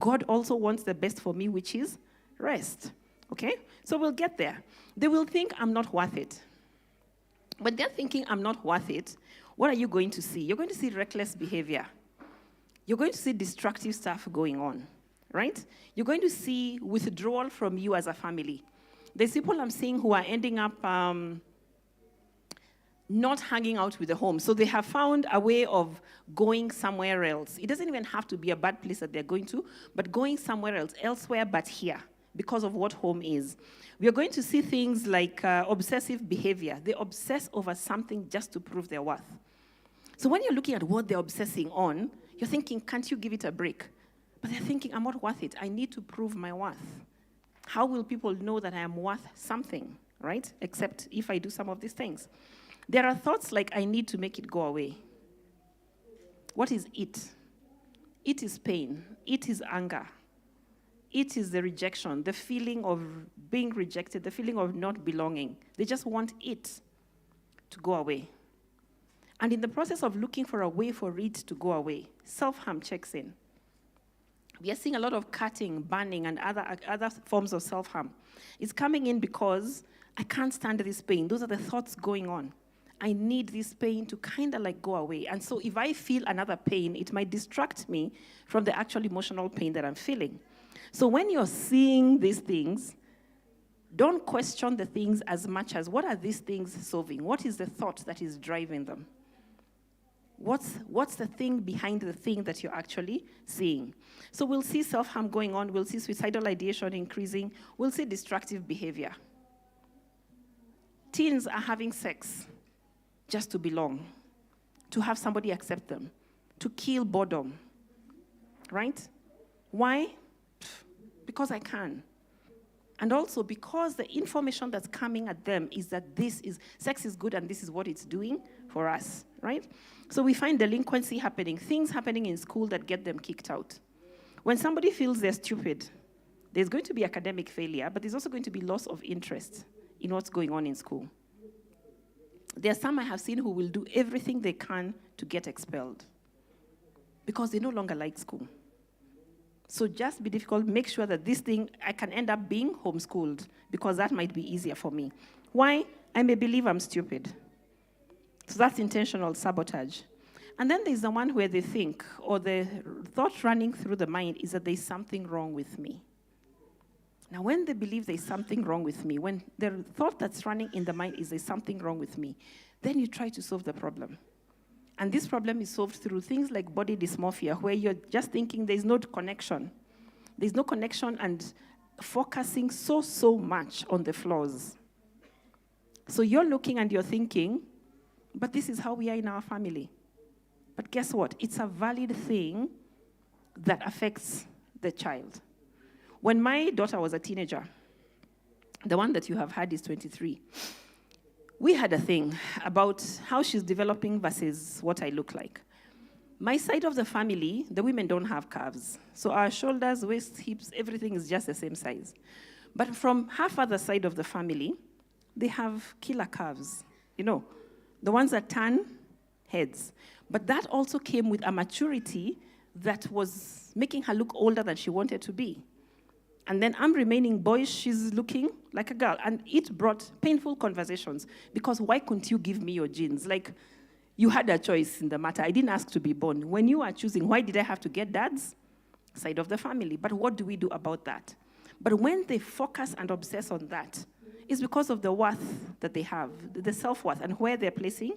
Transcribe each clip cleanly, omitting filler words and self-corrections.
God also wants the best for me, which is rest. Okay? So we'll get there. They will think I'm not worth it. When they're thinking I'm not worth it, what are you going to see? You're going to see reckless behavior. You're going to see destructive stuff going on, right? You're going to see withdrawal from you as a family. There's people I'm seeing who are ending up not hanging out with the home. So they have found a way of going somewhere else. It doesn't even have to be a bad place that they're going to, but going somewhere else, elsewhere but here, because of what home is. We are going to see things like obsessive behavior. They obsess over something just to prove their worth. So when you're looking at what they're obsessing on, you're thinking, can't you give it a break? But they're thinking, I'm not worth it. I need to prove my worth. How will people know that I am worth something, right? Except if I do some of these things. There are thoughts like, I need to make it go away. What is it? It is pain. It is anger. It is the rejection, the feeling of being rejected, the feeling of not belonging. They just want it to go away. And in the process of looking for a way for it to go away, self-harm checks in. We are seeing a lot of cutting, burning, and other forms of self-harm. It's coming in because I can't stand this pain. Those are the thoughts going on. I need this pain to kind of like go away. And so if I feel another pain, it might distract me from the actual emotional pain that I'm feeling. So when you're seeing these things, don't question the things as much as what are these things solving? What is the thought that is driving them? What's the thing behind the thing that you're actually seeing? So we'll see self-harm going on. We'll see suicidal ideation increasing. We'll see destructive behavior. Teens are having sex just to belong, to have somebody accept them, to kill boredom, right? Why? Because I can. And also because the information that's coming at them is that sex is good and this is what it's doing for us, right? So we find delinquency happening, things happening in school that get them kicked out. When somebody feels they're stupid, there's going to be academic failure, but there's also going to be loss of interest in what's going on in school. There are some I have seen who will do everything they can to get expelled because they no longer like school. So just be difficult, make sure that this thing, I can end up being homeschooled because that might be easier for me. Why? I may believe I'm stupid. So that's intentional sabotage. And then there's the one where they think, or the thought running through the mind is that there's something wrong with me. Now, when they believe there's something wrong with me, when the thought that's running in the mind is there's something wrong with me, then you try to solve the problem. And this problem is solved through things like body dysmorphia, where you're just thinking there's no connection. There's no connection and focusing so much on the flaws. So you're looking and you're thinking, but this is how we are in our family. But guess what? It's a valid thing that affects the child. When my daughter was a teenager, the one that you have had is 23, we had a thing about how she's developing versus what I look like. My side of the family, the women don't have calves. So our shoulders, waist, hips, everything is just the same size. But from her father's side of the family, they have killer calves, the ones that turn heads. But that also came with a maturity that was making her look older than she wanted to be. And then I'm remaining boyish, she's looking like a girl. And it brought painful conversations because why couldn't you give me your genes? Like, you had a choice in the matter. I didn't ask to be born. When you are choosing, why did I have to get dad's side of the family? But what do we do about that? But when they focus and obsess on that, it's because of the worth that they have, the self-worth, and where they're placing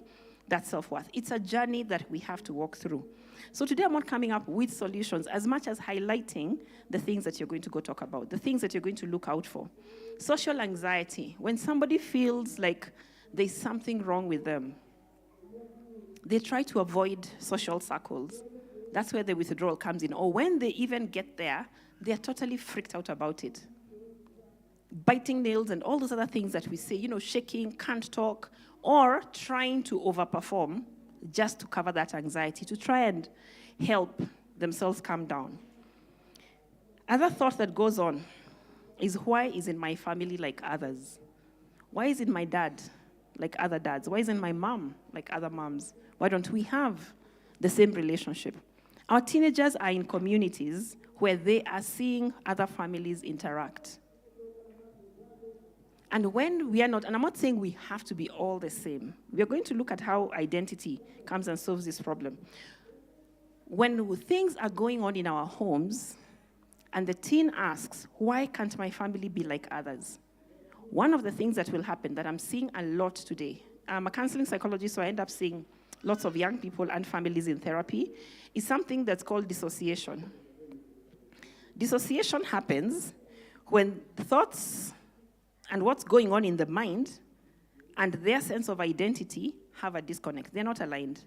that self-worth. It's a journey that we have to walk through. So today I'm not coming up with solutions as much as highlighting the things that you're going to go talk about, the things that you're going to look out for. Social anxiety, when somebody feels like there's something wrong with them, they try to avoid social circles. That's where the withdrawal comes in. Or when they even get there, they're totally freaked out about it. Biting nails and all those other things that we say, shaking, can't talk, or trying to overperform just to cover that anxiety, to try and help themselves calm down. Other thought that goes on is, why isn't my family like others? Why isn't my dad like other dads? Why isn't my mom like other moms? Why don't we have the same relationship? Our teenagers are in communities where they are seeing other families interact. And when we are not, and I'm not saying we have to be all the same. We are going to look at how identity comes and solves this problem. When things are going on in our homes, and the teen asks, why can't my family be like others? One of the things that will happen that I'm seeing a lot today, I'm a counseling psychologist, so I end up seeing lots of young people and families in therapy, is something that's called dissociation. Dissociation happens when thoughts and what's going on in the mind and their sense of identity have a disconnect. They're not aligned.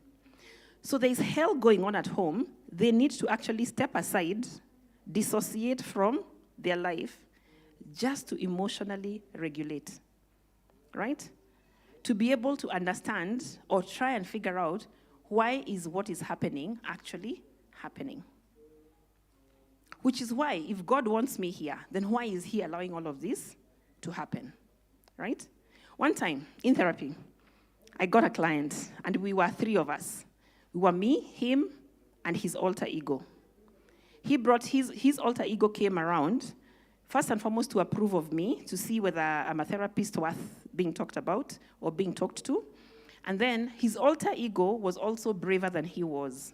So there's hell going on at home. They need to actually step aside, dissociate from their life, just to emotionally regulate, right? To be able to understand or try and figure out why is what is happening actually happening. Which is why, if God wants me here, then why is he allowing all of this to happen, right? One time, in therapy, I got a client, and we were three of us. We were me, him, and his alter ego. He brought his alter ego came around, first and foremost to approve of me, to see whether I'm a therapist worth being talked about or being talked to. And then his alter ego was also braver than he was.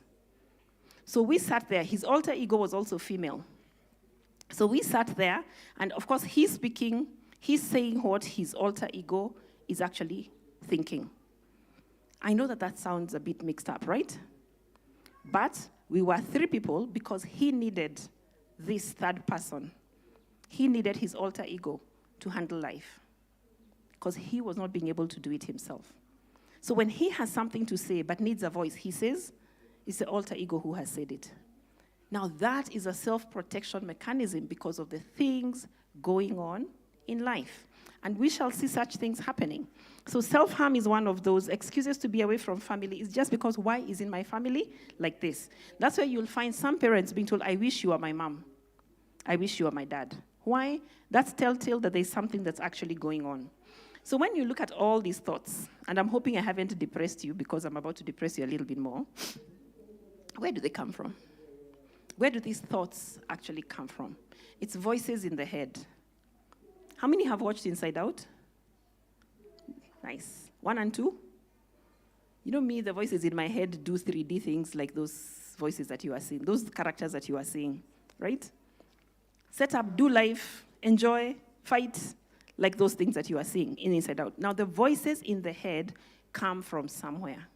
So we sat there. His alter ego was also female. So we sat there, and of course he's speaking, he's saying what his alter ego is actually thinking. I know that sounds a bit mixed up, right? But we were three people because he needed this third person. He needed his alter ego to handle life because he was not being able to do it himself. So when he has something to say but needs a voice, he says, it's the alter ego who has said it. Now that is a self-protection mechanism because of the things going on in life. And we shall see such things happening. So self-harm is one of those excuses to be away from family. It's just because why is in my family like this? That's where you'll find some parents being told, I wish you were my mom. I wish you were my dad. Why? That's telltale that there's something that's actually going on. So when you look at all these thoughts, and I'm hoping I haven't depressed you because I'm about to depress you a little bit more, where do they come from? Where do these thoughts actually come from? It's voices in the head. How many have watched Inside Out? Nice. 1 and 2? You know me, the voices in my head do 3D things like those voices that you are seeing, those characters that you are seeing, right? Set up, do life, enjoy, fight, like those things that you are seeing in Inside Out. Now, the voices in the head come from somewhere.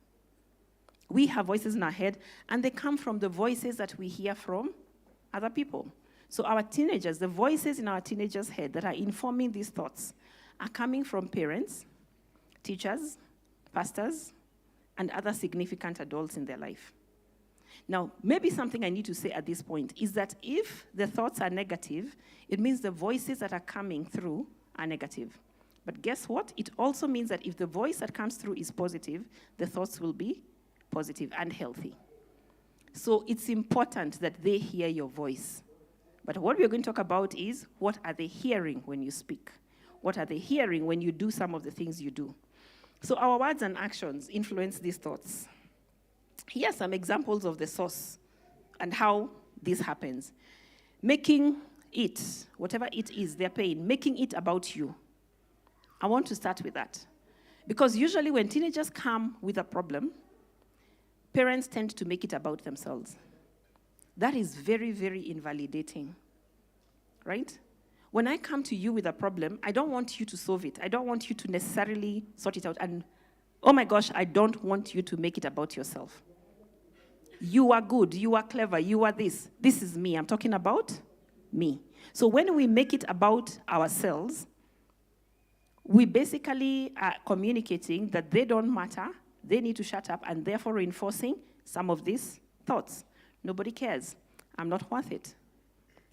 We have voices in our head, and they come from the voices that we hear from other people. So our teenagers, the voices in our teenagers' head that are informing these thoughts are coming from parents, teachers, pastors, and other significant adults in their life. Now, maybe something I need to say at this point is that if the thoughts are negative, it means the voices that are coming through are negative. But guess what? It also means that if the voice that comes through is positive, the thoughts will be positive and healthy. So it's important that they hear your voice. But what we're going to talk about is, what are they hearing when you speak? What are they hearing when you do some of the things you do? So our words and actions influence these thoughts. Here are some examples of the source and how this happens. Making it, whatever it is, their pain, making it about you. I want to start with that. Because usually when teenagers come with a problem, parents tend to make it about themselves. That is very, very invalidating, right? When I come to you with a problem, I don't want you to solve it. I don't want you to necessarily sort it out. And, oh my gosh, I don't want you to make it about yourself. You are good. You are clever. You are this. This is me. I'm talking about me. So when we make it about ourselves, we basically are communicating that they don't matter, they need to shut up, and therefore reinforcing some of these thoughts. Nobody cares. I'm not worth it.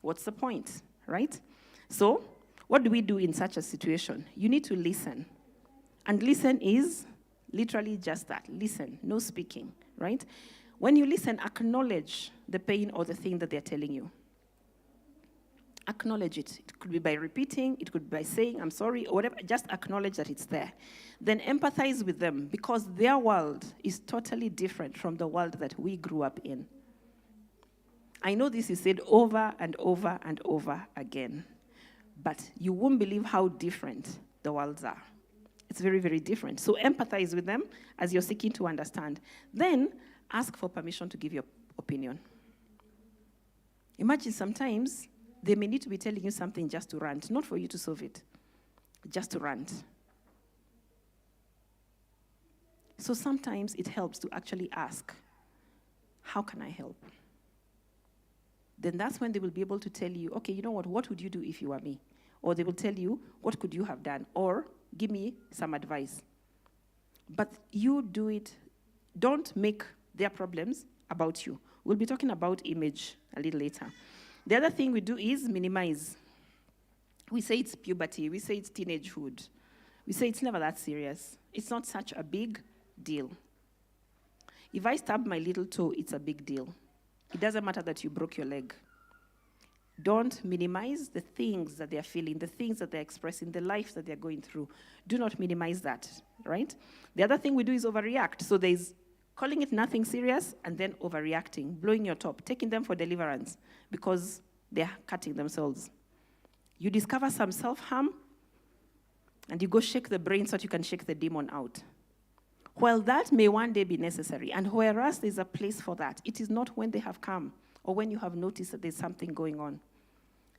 What's the point, right? So what do we do in such a situation? You need to listen. And listen is literally just that. Listen, no speaking, right? When you listen, acknowledge the pain or the thing that they're telling you. Acknowledge it. It could be by repeating, it could be by saying, I'm sorry, or whatever. Just acknowledge that it's there. Then empathize with them because their world is totally different from the world that we grew up in. I know this is said over and over and over again, but you won't believe how different the worlds are. It's very, very different. So empathize with them as you're seeking to understand. Then ask for permission to give your opinion. Imagine sometimes they may need to be telling you something just to rant, not for you to solve it, just to rant. So sometimes it helps to actually ask, how can I help? Then that's when they will be able to tell you, okay, you know what would you do if you were me? Or they will tell you, what could you have done? Or give me some advice. But you do it, don't make their problems about you. We'll be talking about image a little later. The other thing we do is minimize. We say it's puberty, we say it's teenagehood. We say it's never that serious. It's not such a big deal. If I stab my little toe, it's a big deal. It doesn't matter that you broke your leg. Don't minimize the things that they're feeling, the things that they're expressing, the life that they're going through. Do not minimize that, right? The other thing we do is overreact. So there's calling it nothing serious and then overreacting, blowing your top, taking them for deliverance because they're cutting themselves. You discover some self-harm and you go shake the brain so that you can shake the demon out. Well, that may one day be necessary, and whereas there's a place for that, it is not when they have come or when you have noticed that there's something going on.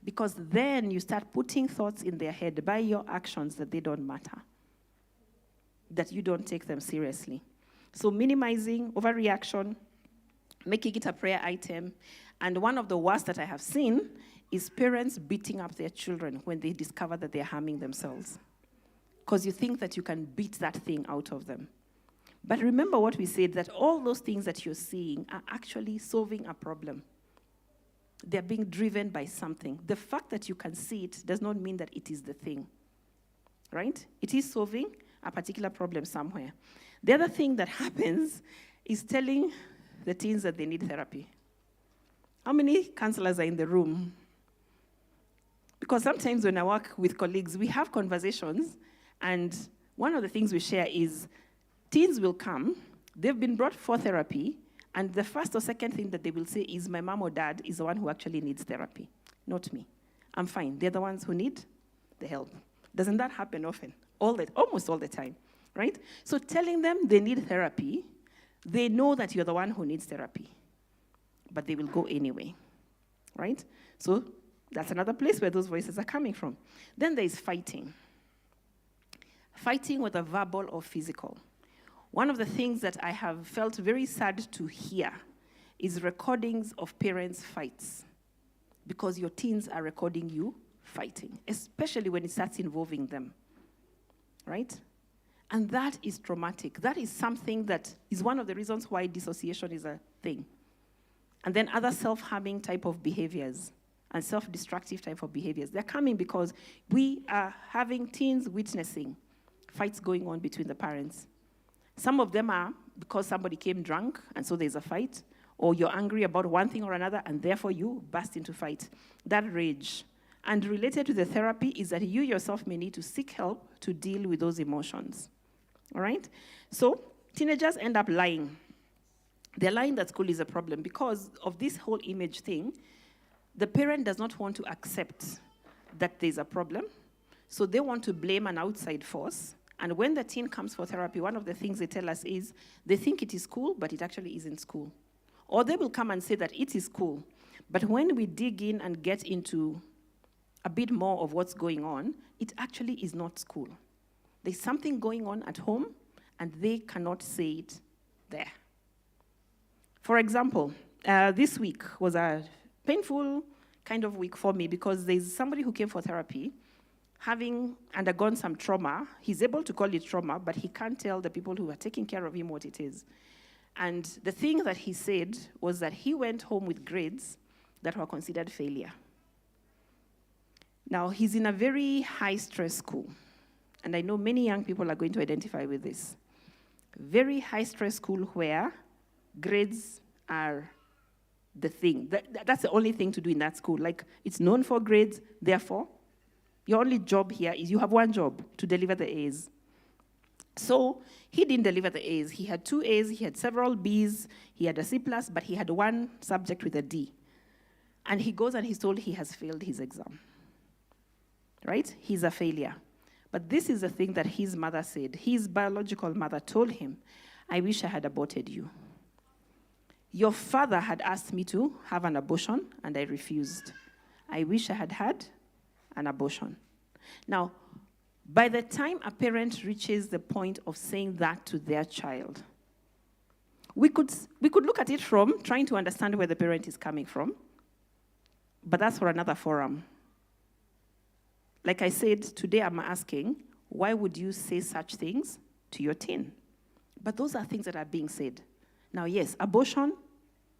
Because then you start putting thoughts in their head by your actions that they don't matter, that you don't take them seriously. So minimizing, overreaction, making it a prayer item. And one of the worst that I have seen is parents beating up their children when they discover that they're harming themselves. Because you think that you can beat that thing out of them. But remember what we said, that all those things that you're seeing are actually solving a problem. They're being driven by something. The fact that you can see it does not mean that it is the thing, right? It is solving a particular problem somewhere. The other thing that happens is telling the teens that they need therapy. How many counselors are in the room? Because sometimes when I work with colleagues, we have conversations, and one of the things we share is teens will come, they've been brought for therapy, and the first or second thing that they will say is, my mom or dad is the one who actually needs therapy, not me. I'm fine. They're the ones who need the help. Doesn't that happen often? Almost all the time, right? So telling them they need therapy, they know that you're the one who needs therapy, but they will go anyway, right? So that's another place where those voices are coming from. Then there is fighting. Fighting, whether verbal or physical. One of the things that I have felt very sad to hear is recordings of parents' fights, because your teens are recording you fighting, especially when it starts involving them, right? And that is traumatic. That is something that is one of the reasons why dissociation is a thing. And then other self-harming type of behaviors and self-destructive type of behaviors. They're coming because we are having teens witnessing fights going on between the parents. Some of them are because somebody came drunk, and so there's a fight, or you're angry about one thing or another, and therefore you burst into fight. That rage. And related to the therapy is that you yourself may need to seek help to deal with those emotions. All right? So teenagers end up lying. They're lying that school is a problem because of this whole image thing. The parent does not want to accept that there's a problem, so they want to blame an outside force. And when the teen comes for therapy, one of the things they tell us is they think it is school, but it actually isn't school. Or they will come and say that it is school. But when we dig in and get into a bit more of what's going on, it actually is not school. There's something going on at home, and they cannot say it there. For example, this week was a painful kind of week for me because there's somebody who came for therapy having undergone some trauma. He's able to call it trauma, but he can't tell the people who are taking care of him what it is. And the thing that he said was that he went home with grades that were considered failure. Now, he's in a very high-stress school, and I know many young people are going to identify with this. Very high-stress school where grades are the thing. That's the only thing to do in that school. Like, it's known for grades, therefore, your only job here is you have one job, to deliver the A's. So he didn't deliver the A's. He had 2 A's, he had several B's, he had a C+, but he had one subject with a D. And he goes and he's told he has failed his exam. Right? He's a failure. But this is the thing that his mother said. His biological mother told him, I wish I had aborted you. Your father had asked me to have an abortion, and I refused. I wish I had had an abortion. Now, by the time a parent reaches the point of saying that to their child, we could look at it from trying to understand where the parent is coming from, but that's for another forum. Like I said, today I'm asking, why would you say such things to your teen? But those are things that are being said. Now, yes, abortion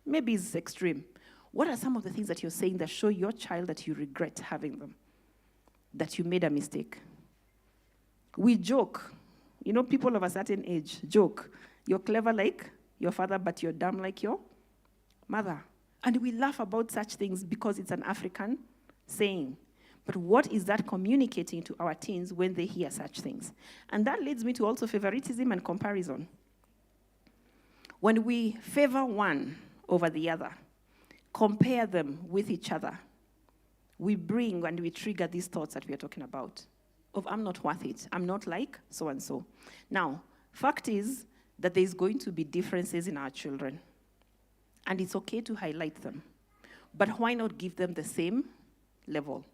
maybe is extreme. What are some of the things that you're saying that show your child that you regret having them, that you made a mistake? We joke. You know, people of a certain age joke. You're clever like your father, but you're dumb like your mother. And we laugh about such things because it's an African saying. But what is that communicating to our teens when they hear such things? And that leads me to also favoritism and comparison. When we favor one over the other, compare them with each other, we bring and we trigger these thoughts that we are talking about of I'm not worth it, I'm not like so-and-so. Now, fact is that there's going to be differences in our children, and it's okay to highlight them. But why not give them the same level?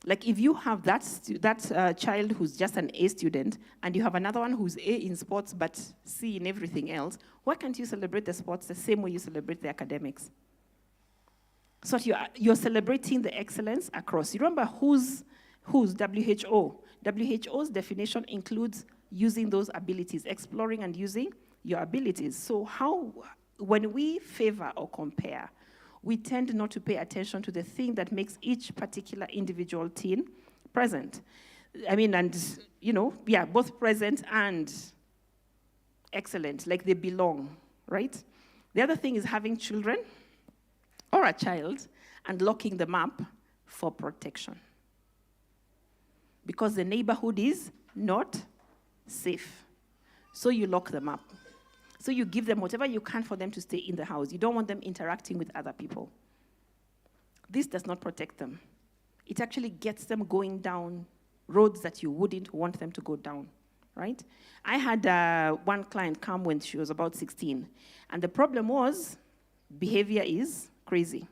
Like if you have that child who's just an A student and you have another one who's A in sports but C in everything else, why can't you celebrate the sports the same way you celebrate the academics? So you're celebrating the excellence across. You remember who's WHO? WHO's definition includes using those abilities, exploring and using your abilities. So when we favor or compare, we tend not to pay attention to the thing that makes each particular individual teen present. Both present and excellent, like they belong, right? The other thing is having children or a child and locking them up for protection. Because the neighborhood is not safe. So you lock them up. So you give them whatever you can for them to stay in the house. You don't want them interacting with other people. This does not protect them. It actually gets them going down roads that you wouldn't want them to go down, right? I had one client come when she was about 16, and the problem was behavior is crazy.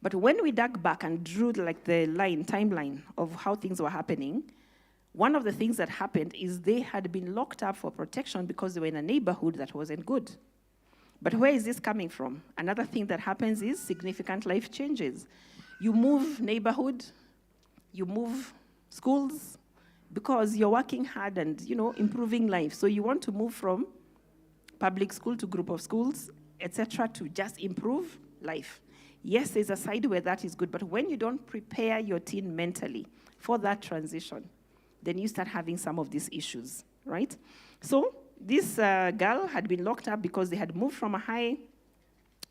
But when we dug back and drew the timeline of how things were happening, one of the things that happened is they had been locked up for protection because they were in a neighborhood that wasn't good. But where is this coming from? Another thing that happens is significant life changes. You move neighborhood, you move schools, because you're working hard and, improving life. So you want to move from public school to group of schools, etc., to just improve life. Yes, there's a side where that is good, but when you don't prepare your teen mentally for that transition, then you start having some of these issues, right? So this girl had been locked up because they had moved from a high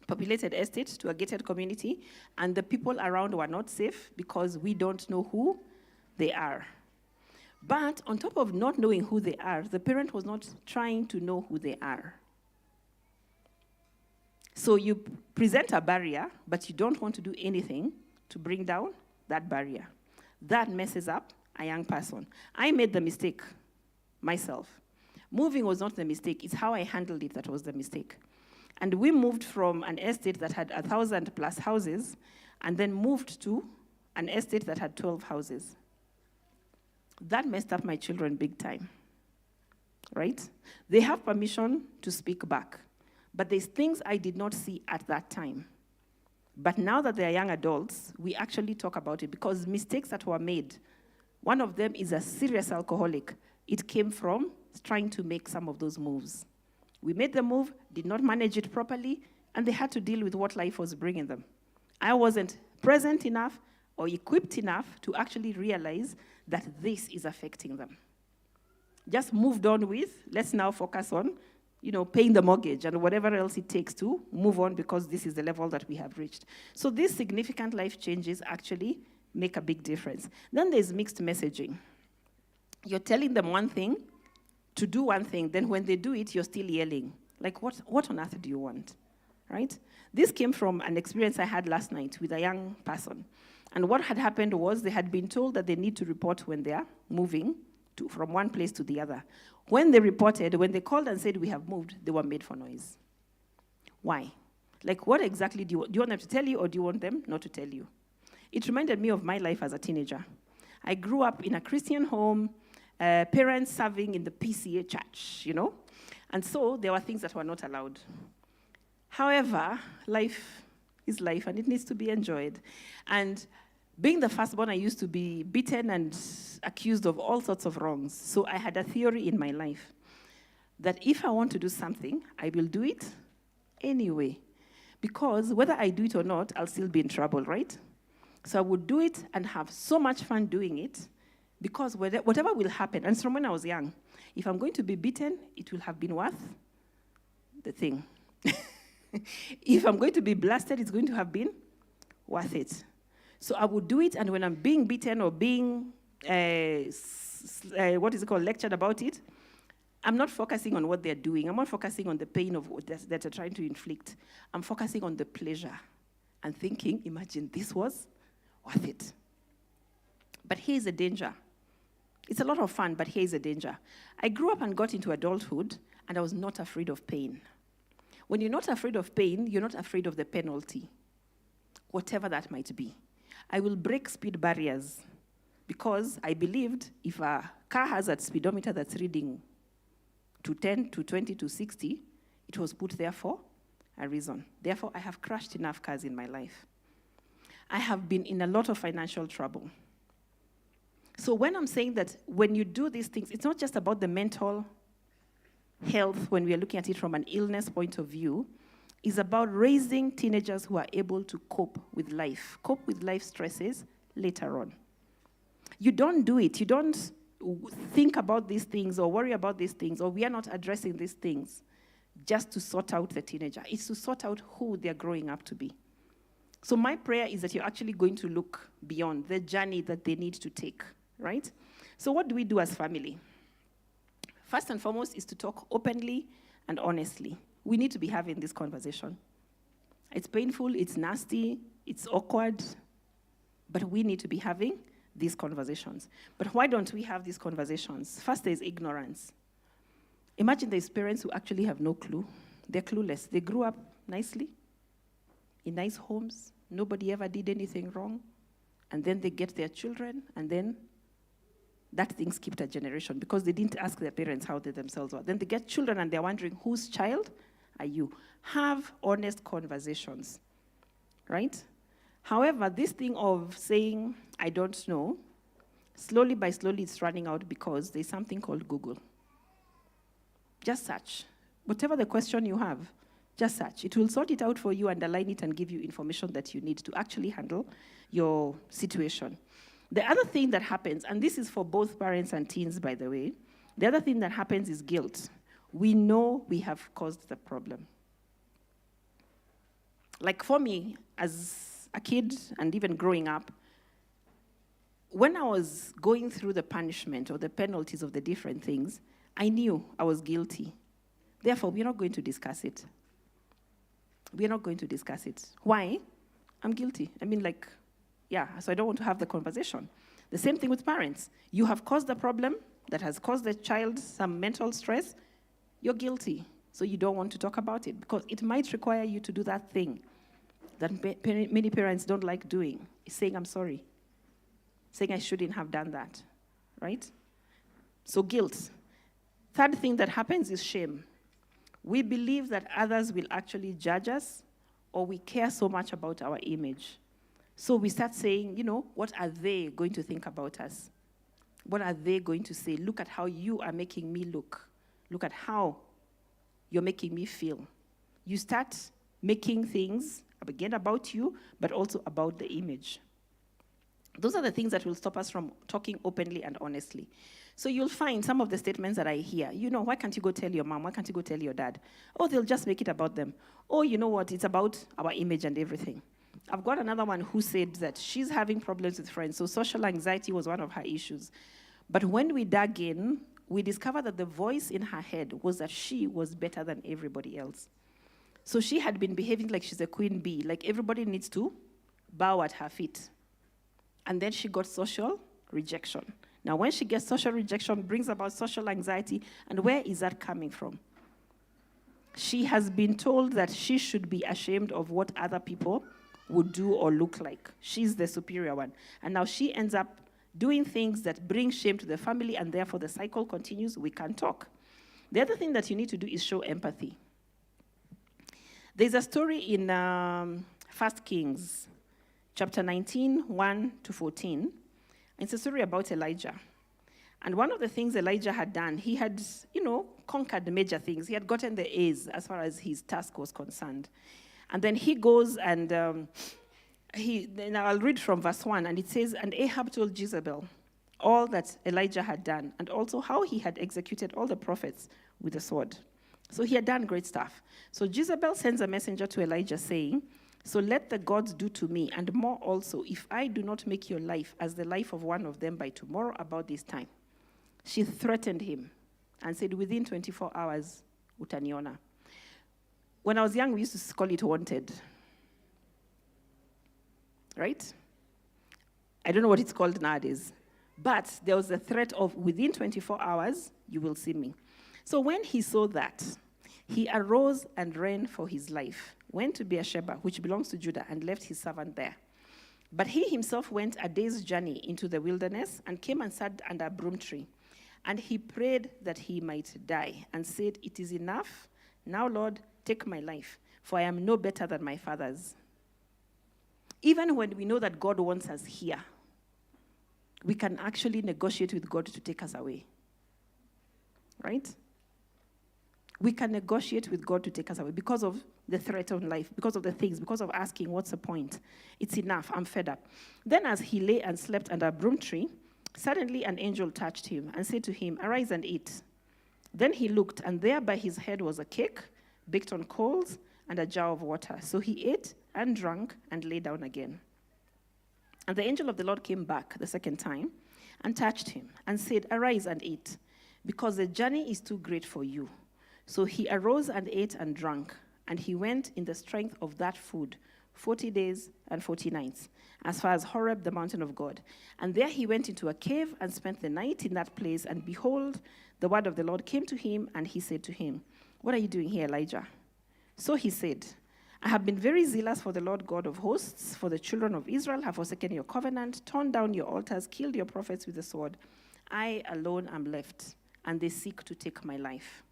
populated estate to a gated community, and the people around were not safe because we don't know who they are. But on top of not knowing who they are, the parent was not trying to know who they are. So you present a barrier, but you don't want to do anything to bring down that barrier. That messes up a young person. I made the mistake myself. Moving was not the mistake, it's how I handled it that was the mistake. And we moved from an estate that had 1,000 plus houses and then moved to an estate that had 12 houses. That messed up my children big time, right? They have permission to speak back, but there's things I did not see at that time. But now that they're young adults, we actually talk about it because mistakes that were made, one of them is a serious alcoholic. It came from trying to make some of those moves. We made the move, did not manage it properly, and they had to deal with what life was bringing them. I wasn't present enough or equipped enough to actually realize that this is affecting them. Just moved on with, let's now focus on, paying the mortgage and whatever else it takes to move on because this is the level that we have reached. So these significant life changes actually make a big difference. Then there's mixed messaging. You're telling them one thing, to do one thing, then when they do it, you're still yelling. Like, what on earth do you want? right? This came from an experience I had last night with a young person. And what had happened was they had been told that they need to report when they are moving from one place to the other. When they reported, when they called and said, we have moved, they were made for noise. Why? Like, what exactly do you want them to tell you, or do you want them not to tell you? It reminded me of my life as a teenager. I grew up in a Christian home, parents serving in the PCA church, And so there were things that were not allowed. However, life is life, and it needs to be enjoyed. And being the firstborn, I used to be beaten and accused of all sorts of wrongs. So I had a theory in my life that if I want to do something, I will do it anyway. Because whether I do it or not, I'll still be in trouble, right? So I would do it and have so much fun doing it, because whatever will happen, and it's from when I was young, if I'm going to be beaten, it will have been worth the thing. If I'm going to be blasted, it's going to have been worth it. So I would do it, and when I'm being beaten or being, lectured about it, I'm not focusing on what they're doing. I'm not focusing on the pain of what that they're trying to inflict. I'm focusing on the pleasure and thinking, imagine this was worth it. But here's a danger. It's a lot of fun, but here's a danger. I grew up and got into adulthood, and I was not afraid of pain. When you're not afraid of pain, you're not afraid of the penalty, whatever that might be. I will break speed barriers because I believed if a car has a speedometer that's reading to 10, to 20, to 60, it was put there for a reason. Therefore, I have crashed enough cars in my life. I have been in a lot of financial trouble. So when I'm saying that when you do these things, it's not just about the mental health when we are looking at it from an illness point of view. It's about raising teenagers who are able to cope with life stresses later on. You don't do it. You don't think about these things or worry about these things, or we are not addressing these things just to sort out the teenager. It's to sort out who they're growing up to be. So my prayer is that you're actually going to look beyond the journey that they need to take, right? So what do we do as family? First and foremost is to talk openly and honestly. We need to be having this conversation. It's painful, it's nasty, it's awkward, but we need to be having these conversations. But why don't we have these conversations? First, there's ignorance. Imagine there's parents who actually have no clue. They're clueless. They grew up nicely, in nice homes. Nobody ever did anything wrong. And then they get their children, and then that thing skipped a generation because they didn't ask their parents how they themselves were. Then they get children, and they're wondering, whose child are you? Have honest conversations, right? However, this thing of saying, I don't know, slowly by slowly it's running out because there's something called Google. Just search. Whatever the question you have, just search. It will sort it out for you, underline it, and give you information that you need to actually handle your situation. The other thing that happens, and this is for both parents and teens, by the way, the other thing that happens is guilt. We know we have caused the problem. Like for me, as a kid and even growing up, when I was going through the punishment or the penalties of the different things, I knew I was guilty. Therefore, we're not going to discuss it. We're not going to discuss it. Why? I'm guilty. So I don't want to have the conversation. The same thing with parents. You have caused a problem that has caused the child some mental stress. You're guilty. So you don't want to talk about it because it might require you to do that thing that many parents don't like doing, is saying, I'm sorry. Saying I shouldn't have done that, right? So guilt. Third thing that happens is shame. We believe that others will actually judge us, or we care so much about our image. So we start saying, what are they going to think about us? What are they going to say? Look at how you are making me look. Look at how you're making me feel. You start making things, again, about you, but also about the image. Those are the things that will stop us from talking openly and honestly. So you'll find some of the statements that I hear, why can't you go tell your mom? Why can't you go tell your dad? Oh, they'll just make it about them. Oh, you know what? It's about our image and everything. I've got another one who said that she's having problems with friends, so social anxiety was one of her issues. But when we dug in, we discovered that the voice in her head was that she was better than everybody else. So she had been behaving like she's a queen bee, like everybody needs to bow at her feet. And then she got social rejection. Now, when she gets social rejection, brings about social anxiety. And where is that coming from? She has been told that she should be ashamed of what other people would do or look like. She's the superior one. And now she ends up doing things that bring shame to the family, and therefore the cycle continues. We can't talk. The other thing that you need to do is show empathy. There's a story in 1 Kings, chapter 19, 1 to 14. It's a story about Elijah. And one of the things Elijah had done, he had, conquered major things. He had gotten the A's as far as his task was concerned. And then he goes and then I'll read from verse 1, and it says, "And Ahab told Jezebel all that Elijah had done, and also how he had executed all the prophets with the sword." So he had done great stuff. So Jezebel sends a messenger to Elijah saying, "So let the gods do to me, and more also, if I do not make your life as the life of one of them by tomorrow about this time." She threatened him and said, "Within 24 hours, utaniona." When I was young, we used to call it wanted. Right? I don't know what it's called nowadays. But there was a threat of, within 24 hours, you will see me. So when he saw that, he arose and ran for his life, went to Beersheba, which belongs to Judah, and left his servant there. But he himself went a day's journey into the wilderness and came and sat under a broom tree. And he prayed that he might die and said, "It is enough. Now, Lord, take my life, for I am no better than my fathers." Even when we know that God wants us here, we can actually negotiate with God to take us away. Right? We can negotiate with God to take us away because of the threat on life, because of the things, because of asking, "What's the point? It's enough. I'm fed up." Then as he lay and slept under a broom tree, suddenly an angel touched him and said to him, "Arise and eat." Then he looked, and there by his head was a cake baked on coals and a jar of water. So he ate and drank and lay down again. And the angel of the Lord came back the second time and touched him and said, "Arise and eat, because the journey is too great for you." So he arose and ate and drank, and he went in the strength of that food 40 days and 40 nights, as far as Horeb, the mountain of God. And there he went into a cave and spent the night in that place. And behold, the word of the Lord came to him, and he said to him, "What are you doing here, Elijah?" So he said, "I have been very zealous for the Lord God of hosts, for the children of Israel have forsaken your covenant, torn down your altars, killed your prophets with the sword. I alone am left, and they seek to take my life."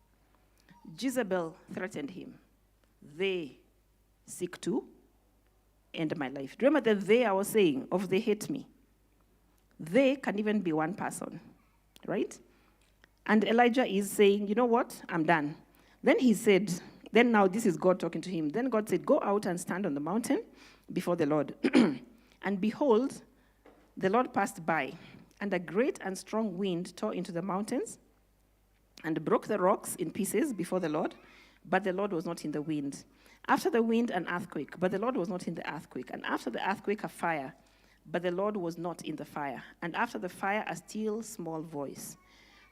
Jezebel threatened him. They seek to end my life. Remember the "they" I was saying, of "they hate me." They can even be one person, right? And Elijah is saying, "You know what? I'm done." Then he said, then now this is God talking to him. Then God said, "Go out and stand on the mountain before the Lord." And behold, the Lord passed by, and a great and strong wind tore into the mountains and broke the rocks in pieces before the Lord, but the Lord was not in the wind. After the wind, an earthquake, but the Lord was not in the earthquake. And after the earthquake, a fire, but the Lord was not in the fire. And after the fire, a still small voice.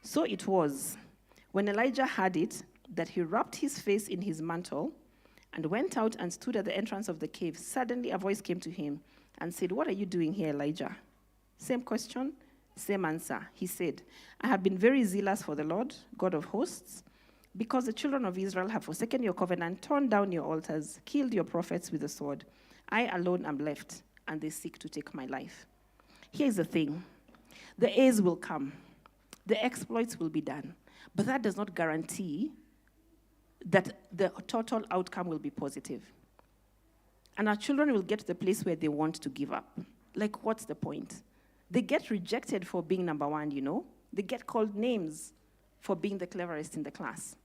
So it was, when Elijah heard it, that he wrapped his face in his mantle and went out and stood at the entrance of the cave. Suddenly a voice came to him and said, "What are you doing here, Elijah?" Same question, same answer. He said, "I have been very zealous for the Lord, God of hosts, because the children of Israel have forsaken your covenant, torn down your altars, killed your prophets with the sword. I alone am left, and they seek to take my life." Here's the thing. The A's will come. The exploits will be done. But that does not guarantee that the total outcome will be positive. And our children will get to the place where they want to give up. Like, what's the point? They get rejected for being number one, They get called names for being the cleverest in the class.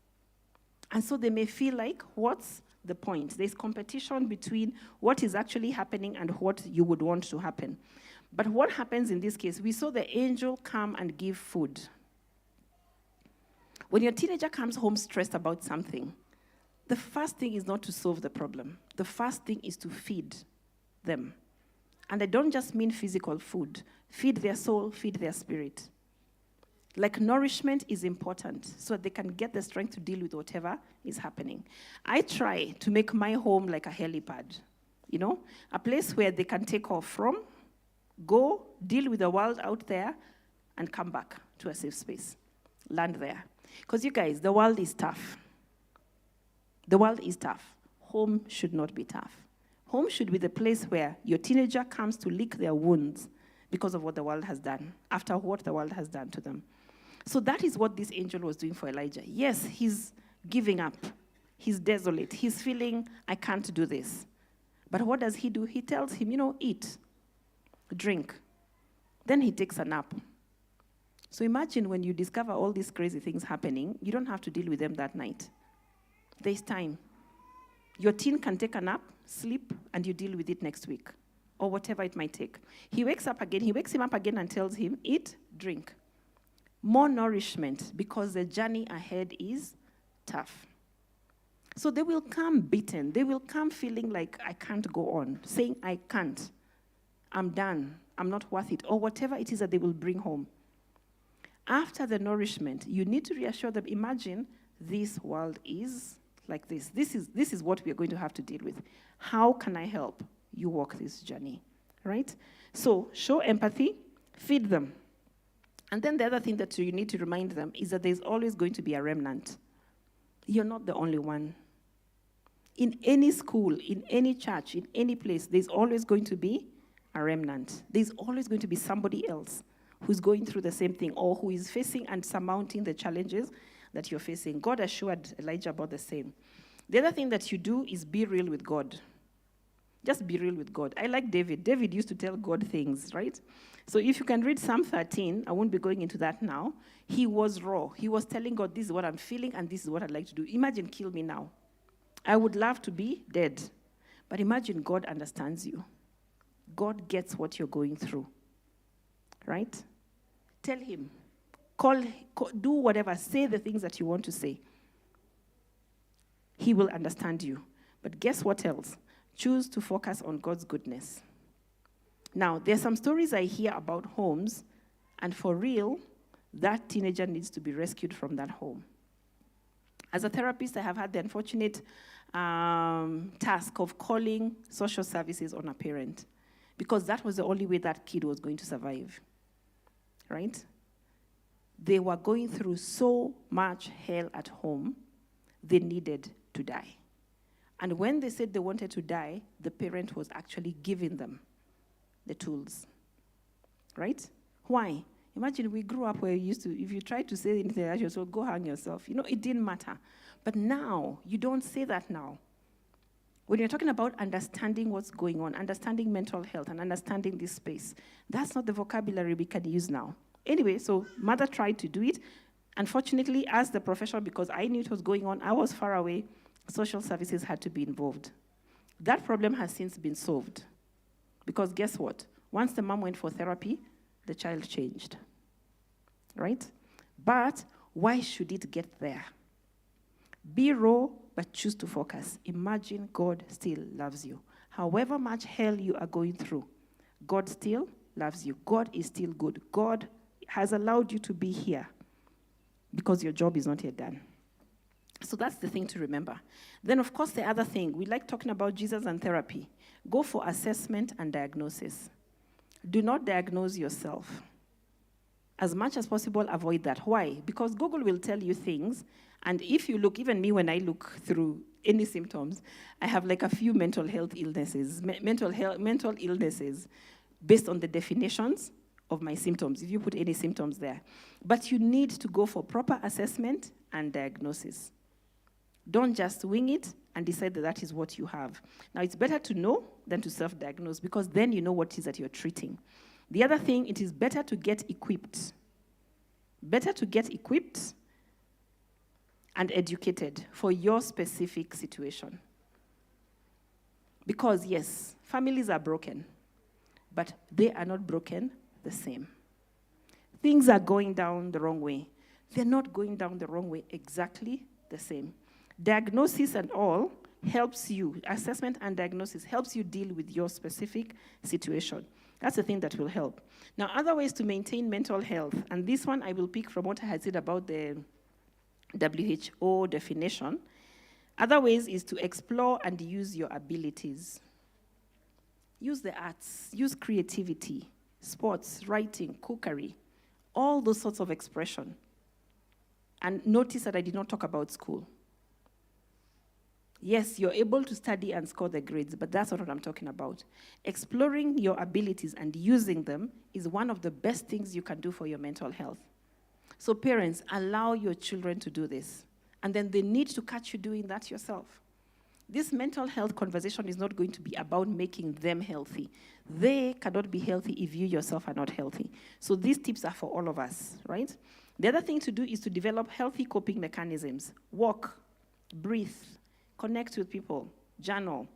And so they may feel like, what's the point? There's competition between what is actually happening and what you would want to happen. But what happens in this case? We saw the angel come and give food. When your teenager comes home stressed about something, the first thing is not to solve the problem. The first thing is to feed them. And I don't just mean physical food. Feed their soul, feed their spirit. Like nourishment is important so they can get the strength to deal with whatever is happening. I try to make my home like a helipad, a place where they can take off from, go, deal with the world out there, and come back to a safe space. Land there. Because you guys, the world is tough. The world is tough. Home should not be tough. Home should be the place where your teenager comes to lick their wounds because of what the world has done, after what the world has done to them. So that is what this angel was doing for Elijah. Yes, he's giving up. He's desolate. He's feeling, I can't do this. But what does he do? He tells him, eat, drink. Then he takes a nap. So imagine when you discover all these crazy things happening, you don't have to deal with them that night. There's time. Your teen can take a nap, sleep, and you deal with it next week, or whatever it might take. He wakes him up again and tells him, eat, drink. More nourishment, because the journey ahead is tough. So they will come beaten. They will come feeling like, I can't go on, saying, I can't. I'm done. I'm not worth it, or whatever it is that they will bring home. After the nourishment, you need to reassure them, imagine this world is like this. This is what we are going to have to deal with. How can I help you walk this journey, right? So show empathy, feed them. And then the other thing that you need to remind them is that there's always going to be a remnant. You're not the only one. In any school, in any church, in any place, there's always going to be a remnant. There's always going to be somebody else who's going through the same thing or who is facing and surmounting the challenges that you're facing. God assured Elijah about the same. The other thing that you do is be real with God. Just be real with God. I like David. David used to tell God things, right? So if you can read Psalm 13, I won't be going into that now. He was raw. He was telling God, this is what I'm feeling and this is what I'd like to do. Imagine, kill me now. I would love to be dead. But imagine God understands you. God gets what you're going through, right? Tell him. Call, do whatever, say the things that you want to say. He will understand you. But guess what else? Choose to focus on God's goodness. Now, there's some stories I hear about homes, and for real, that teenager needs to be rescued from that home. As a therapist, I have had the unfortunate task of calling social services on a parent, because that was the only way that kid was going to survive, right? They were going through so much hell at home, they needed to die. And when they said they wanted to die, the parent was actually giving them the tools, right? Why? Imagine we grew up where you used to, if you tried to say anything like that, go hang yourself. It didn't matter. But now, you don't say that now. When you're talking about understanding what's going on, understanding mental health, and understanding this space, that's not the vocabulary we can use now. Anyway, so mother tried to do it. Unfortunately, as the professional, because I knew it was going on, I was far away, social services had to be involved. That problem has since been solved. Because guess what? Once the mom went for therapy, the child changed, right? But why should it get there? Be raw, but choose to focus. Imagine God still loves you. However much hell you are going through, God still loves you. God is still good. God has allowed you to be here because your job is not yet done. So that's the thing to remember. Then, of course, the other thing, we like talking about Jesus and therapy. Go for assessment and diagnosis. Do not diagnose yourself. As much as possible, avoid that. Why? Because Google will tell you things, and if you look, even me when I look through any symptoms, I have like a few mental health illnesses, mental illnesses based on the definitions of my symptoms, if you put any symptoms there. But you need to go for proper assessment and diagnosis. Don't just wing it and decide that that is what you have. Now, it's better to know than to self-diagnose, because then you know what it is that you're treating. The other thing, it is better to get equipped. Better to get equipped and educated for your specific situation. Because, yes, families are broken, but they are not broken the same. Things are going down the wrong way. They're not going down the wrong way exactly the same. Diagnosis and all helps you, assessment and diagnosis helps you deal with your specific situation. That's the thing that will help. Now, other ways to maintain mental health, and this one I will pick from what I had said about the WHO definition. Other ways is to explore and use your abilities. Use the arts, use creativity, sports, writing, cookery, all those sorts of expression. And notice that I did not talk about school. Yes, you're able to study and score the grades, but that's not what I'm talking about. Exploring your abilities and using them is one of the best things you can do for your mental health. So parents, allow your children to do this. And then they need to catch you doing that yourself. This mental health conversation is not going to be about making them healthy. They cannot be healthy if you yourself are not healthy. So these tips are for all of us, right? The other thing to do is to develop healthy coping mechanisms. Walk, breathe, connect with people, journal.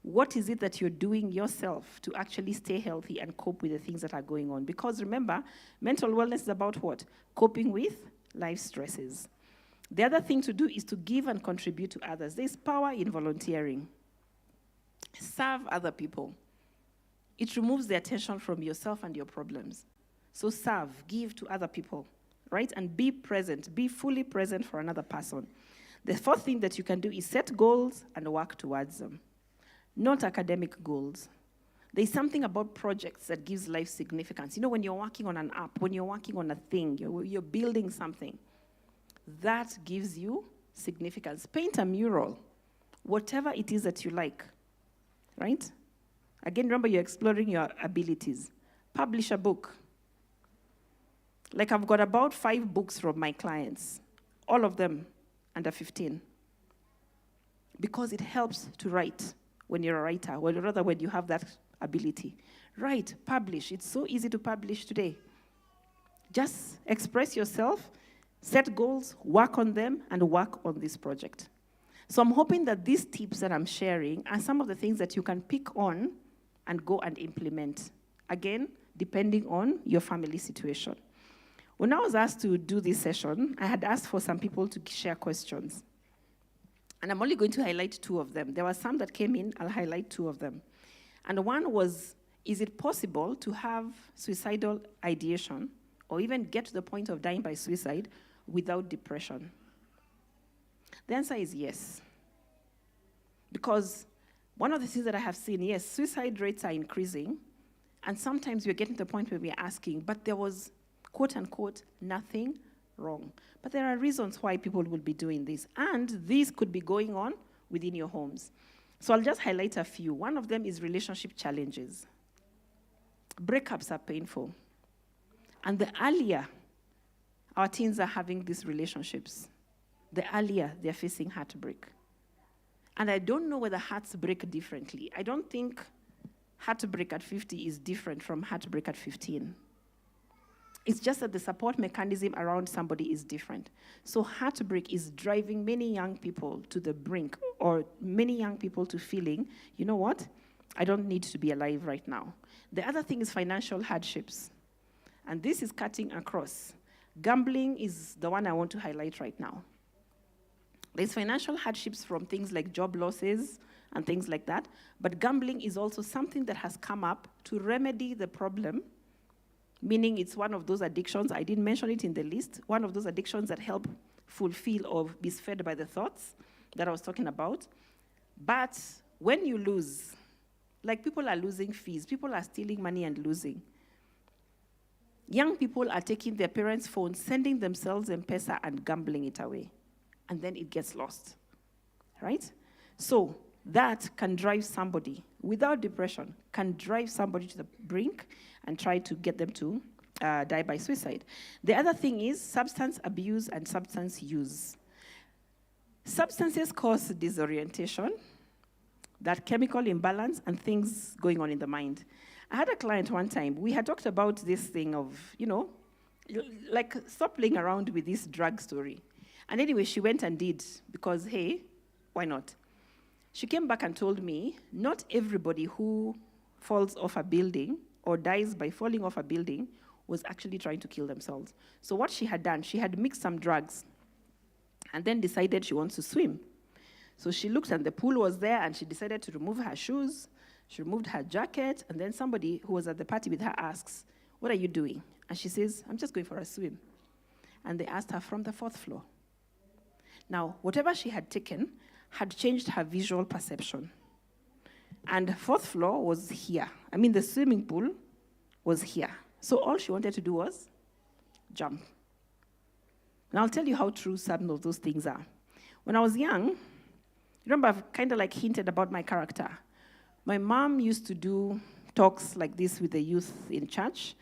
What is it that you're doing yourself to actually stay healthy and cope with the things that are going on? Because remember, mental wellness is about what? Coping with life stresses. The other thing to do is to give and contribute to others. There's power in volunteering. Serve other people. It removes the attention from yourself and your problems. So serve, give to other people, right? And be present, be fully present for another person. The fourth thing that you can do is set goals and work towards them. Not academic goals. There's something about projects that gives life significance. You know, when you're working on an app, when you're working on a thing, you're building something, that gives you significance. Paint a mural, whatever it is that you like, right? Again, remember, you're exploring your abilities. Publish a book. Like, I've got about 5 books from my clients, all of them under 15, because it helps to write when you're a writer, or rather when you have that ability. Write, publish. It's so easy to publish today. Just express yourself, set goals, work on them, and work on this project. So I'm hoping that these tips that I'm sharing are some of the things that you can pick on and go and implement. Again, depending on your family situation. When I was asked to do this session, I had asked for some people to share questions. And I'm only going to highlight 2 of them. There were some that came in, I'll highlight 2 of them. And one was, is it possible to have suicidal ideation or even get to the point of dying by suicide without depression? The answer is yes. Because one of the things that I have seen, yes, suicide rates are increasing, and sometimes we're getting to the point where we're asking, but there was, quote unquote, nothing wrong. But there are reasons why people will be doing this, and these could be going on within your homes. So I'll just highlight a few. One of them is relationship challenges. Breakups are painful. And the earlier our teens are having these relationships, the earlier they're facing heartbreak. And I don't know whether hearts break differently. I don't think heartbreak at 50 is different from heartbreak at 15. It's just that the support mechanism around somebody is different. So heartbreak is driving many young people to the brink, or many young people to feeling, you know what? I don't need to be alive right now. The other thing is financial hardships. And this is cutting across. Gambling is the one I want to highlight right now. There's financial hardships from things like job losses and things like that, but gambling is also something that has come up to remedy the problem, meaning it's one of those addictions, I didn't mention it in the list, one of those addictions that help fulfill or be fed by the thoughts that I was talking about. But when you lose, like people are losing fees, people are stealing money and losing. Young people are taking their parents' phones, sending themselves M-Pesa and gambling it away. And then it gets lost, right? So that can drive somebody, without depression, can drive somebody to the brink and try to get them to die by suicide. The other thing is substance abuse and substance use. Substances cause disorientation, that chemical imbalance, and things going on in the mind. I had a client one time, we had talked about this thing of, like stop playing around with this drug story. And anyway, she went and did, because, hey, why not? She came back and told me, not everybody who falls off a building or dies by falling off a building was actually trying to kill themselves. So what she had done, she had mixed some drugs and then decided she wants to swim. So she looked and the pool was there and she decided to remove her shoes. She removed her jacket, and then somebody who was at the party with her asks, "What are you doing?" And she says, "I'm just going for a swim." And they asked her from the 4th floor. Now, whatever she had taken had changed her visual perception. And the 4th floor was here. I mean, the swimming pool was here. So all she wanted to do was jump. And I'll tell you how true some of those things are. When I was young, remember I've kind of like hinted about my character. My mom used to do talks like this with the youth in church.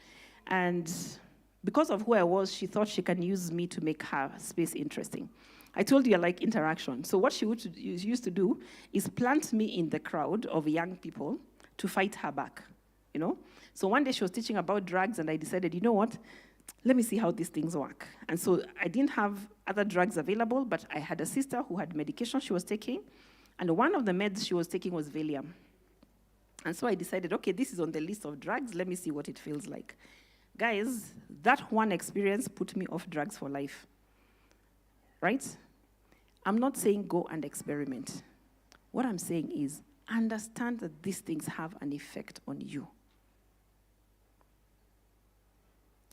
And because of who I was, she thought she can use me to make her space interesting. I told you I like interaction. So what she used to do is plant me in the crowd of young people to fight her back, you know? So one day she was teaching about drugs, and I decided, you know what? Let me see how these things work. And so I didn't have other drugs available, but I had a sister who had medication she was taking, and one of the meds she was taking was Valium. And so I decided, okay, this is on the list of drugs. Let me see what it feels like. Guys, that one experience put me off drugs for life. Right? I'm not saying go and experiment. What I'm saying is understand that these things have an effect on you.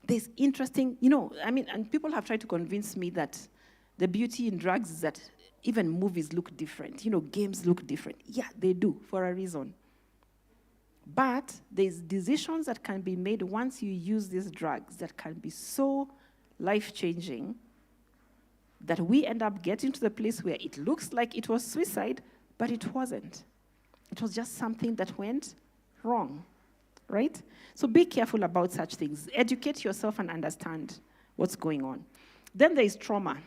There's interesting, and people have tried to convince me that the beauty in drugs is that even movies look different. Games look different. Yeah, they do, for a reason. But there's decisions that can be made once you use these drugs that can be so life-changing that we end up getting to the place where it looks like it was suicide, but it wasn't. It was just something that went wrong, right? So be careful about such things. Educate yourself and understand what's going on. Then there is trauma.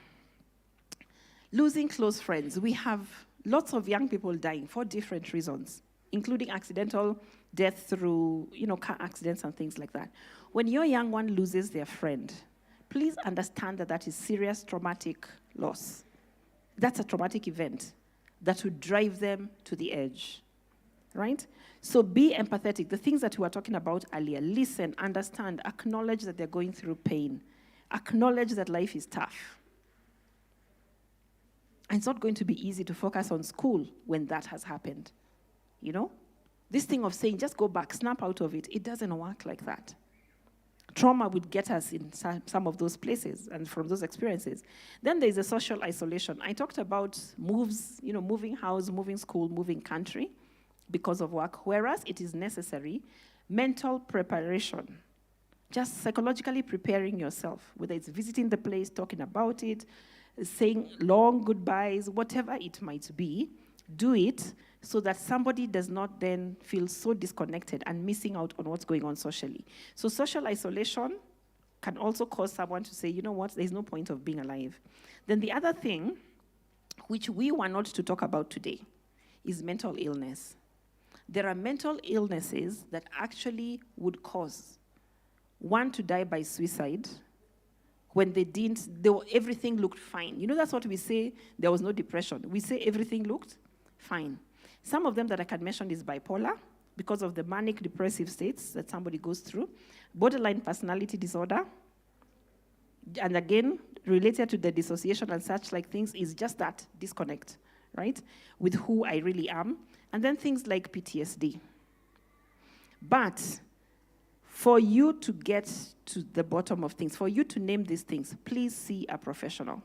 Losing close friends. We have lots of young people dying for different reasons, including accidental death through, car accidents and things like that. When your young one loses their friend, please understand that that is serious traumatic loss. That's a traumatic event that would drive them to the edge, right? So be empathetic. The things that we were talking about earlier, listen, understand, acknowledge that they're going through pain. Acknowledge that life is tough. And it's not going to be easy to focus on school when that has happened, This thing of saying, just go back, snap out of it, it doesn't work like that. Trauma would get us in some of those places and from those experiences. Then there's a social isolation. I talked about moves, moving house, moving school, moving country because of work, whereas it is necessary mental preparation, just psychologically preparing yourself, whether it's visiting the place, talking about it, saying long goodbyes, whatever it might be, do it so that somebody does not then feel so disconnected and missing out on what's going on socially. So social isolation can also cause someone to say, you know what, there's no point of being alive. Then the other thing, which we were not to talk about today, is mental illness. There are mental illnesses that actually would cause one to die by suicide when everything looked fine. That's what we say, there was no depression. We say everything looked fine. Some of them that I can mention is bipolar, because of the manic depressive states that somebody goes through, borderline personality disorder, and again, related to the dissociation and such like things, is just that disconnect, right, with who I really am, and then things like PTSD. But for you to get to the bottom of things, for you to name these things, please see a professional.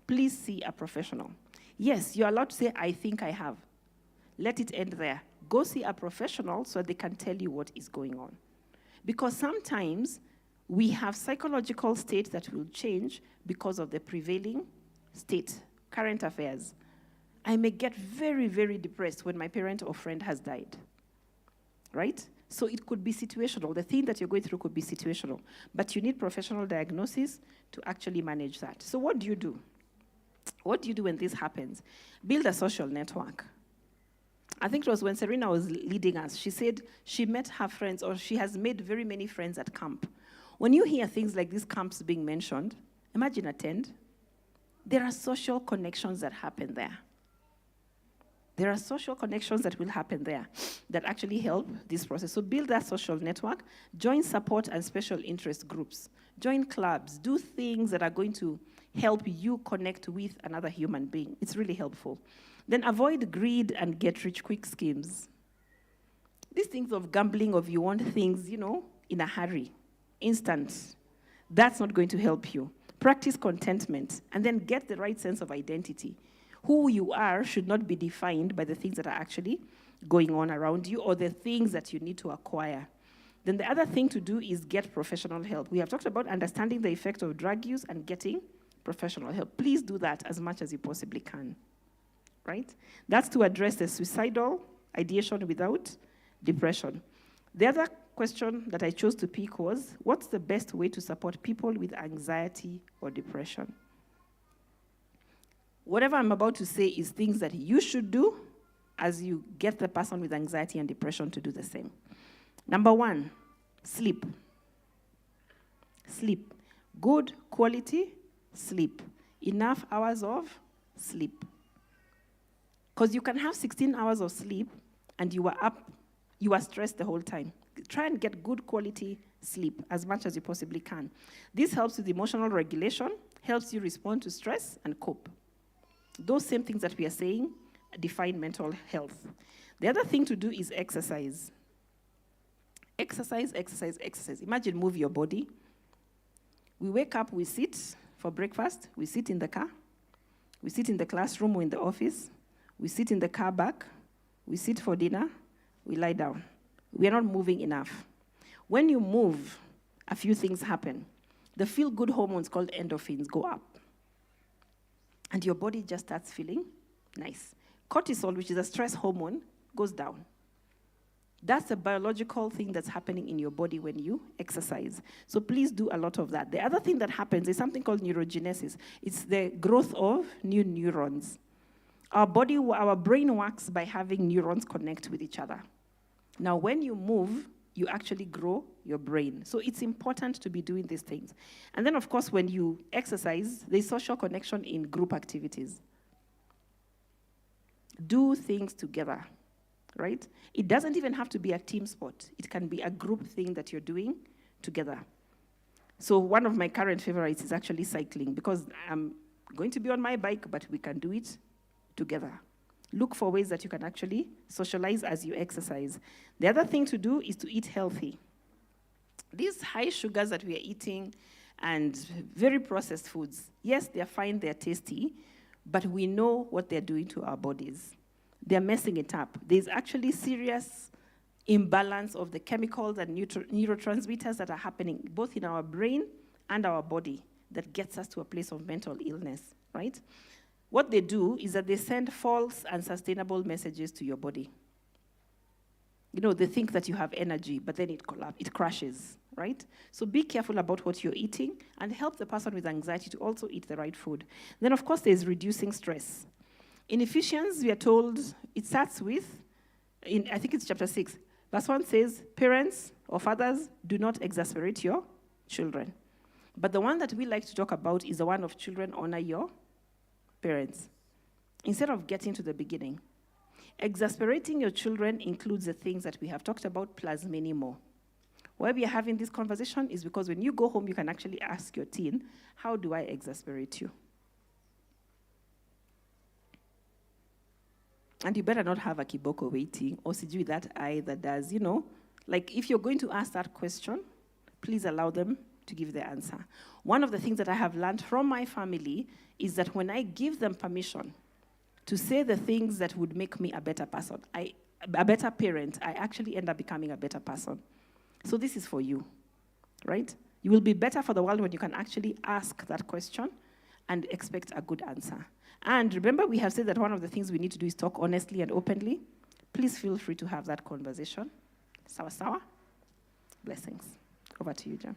Please see a professional. Yes, you're allowed to say, I think I have. Let it end there. Go see a professional so they can tell you what is going on. Because sometimes we have psychological states that will change because of the prevailing state, current affairs. I may get very, very depressed when my parent or friend has died, right? So it could be situational. The thing that you're going through could be situational. But you need professional diagnosis to actually manage that. So what do you do? What do you do when this happens? Build a social network. I think it was when Serena was leading us. She said she met her friends, or she has made very many friends at camp. When you hear things like these camps being mentioned, imagine attend. There are social connections that happen there. There are social connections that will happen there that actually help this process. So build that social network, join support and special interest groups, join clubs, do things that are going to help you connect with another human being. It's really helpful. Then avoid greed and get-rich-quick schemes. These things of gambling, of you want things, in a hurry, instant, that's not going to help you. Practice contentment, and then get the right sense of identity. Who you are should not be defined by the things that are actually going on around you or the things that you need to acquire. Then the other thing to do is get professional help. We have talked about understanding the effect of drug use and getting professional help. Please do that as much as you possibly can, right? That's to address the suicidal ideation without depression. The other question that I chose to pick was, what's the best way to support people with anxiety or depression? Whatever I'm about to say is things that you should do as you get the person with anxiety and depression to do the same. Number 1, sleep. Sleep. Good quality sleep. Enough hours of sleep. Because you can have 16 hours of sleep and you are up, you are stressed the whole time. Try and get good quality sleep as much as you possibly can. This helps with emotional regulation, helps you respond to stress and cope. Those same things that we are saying define mental health. The other thing to do is exercise. Exercise, exercise, exercise. Imagine move your body. We wake up, we sit for breakfast, we sit in the car, we sit in the classroom or in the office, we sit in the car back, we sit for dinner, we lie down. We are not moving enough. When you move, a few things happen. The feel-good hormones called endorphins go up. And your body just starts feeling nice. Cortisol, which is a stress hormone, goes down. That's a biological thing that's happening in your body when you exercise. So please do a lot of that. The other thing that happens is something called neurogenesis. It's the growth of new neurons. Our brain works by having neurons connect with each other. Now, when you move, you actually grow your brain. So it's important to be doing these things. And then, of course, when you exercise, there's social connection in group activities. Do things together, right? It doesn't even have to be a team sport. It can be a group thing that you're doing together. So one of my current favorites is actually cycling, because I'm going to be on my bike, but we can do it together. Look for ways that you can actually socialize as you exercise. The other thing to do is to eat healthy. These high sugars that we are eating and very processed foods, yes, they're fine, they're tasty, but we know what they're doing to our bodies. They're messing it up. There's actually serious imbalance of the chemicals and neurotransmitters that are happening both in our brain and our body that gets us to a place of mental illness, right? What they do is that they send false and sustainable messages to your body. They think that you have energy, but then it crashes, right? So be careful about what you're eating and help the person with anxiety to also eat the right food. Then, of course, there's reducing stress. In Ephesians, we are told, it starts with, I think it's chapter 6, verse 1 says, parents or fathers, do not exasperate your children. But the one that we like to talk about is the one of children honor your parents. Instead of getting to the beginning, exasperating your children includes the things that we have talked about plus many more. Why we are having this conversation is because when you go home, you can actually ask your teen, how do I exasperate you? And you better not have a kiboko waiting or sijui that eye that does, like if you're going to ask that question, please allow them to give the answer. One of the things that I have learned from my family is that when I give them permission to say the things that would make me a better person, a better parent, I actually end up becoming a better person. So this is for you, right? You will be better for the world when you can actually ask that question and expect a good answer. And remember, we have said that one of the things we need to do is talk honestly and openly. Please feel free to have that conversation. Sawa sawa. Blessings. Over to you, Jan.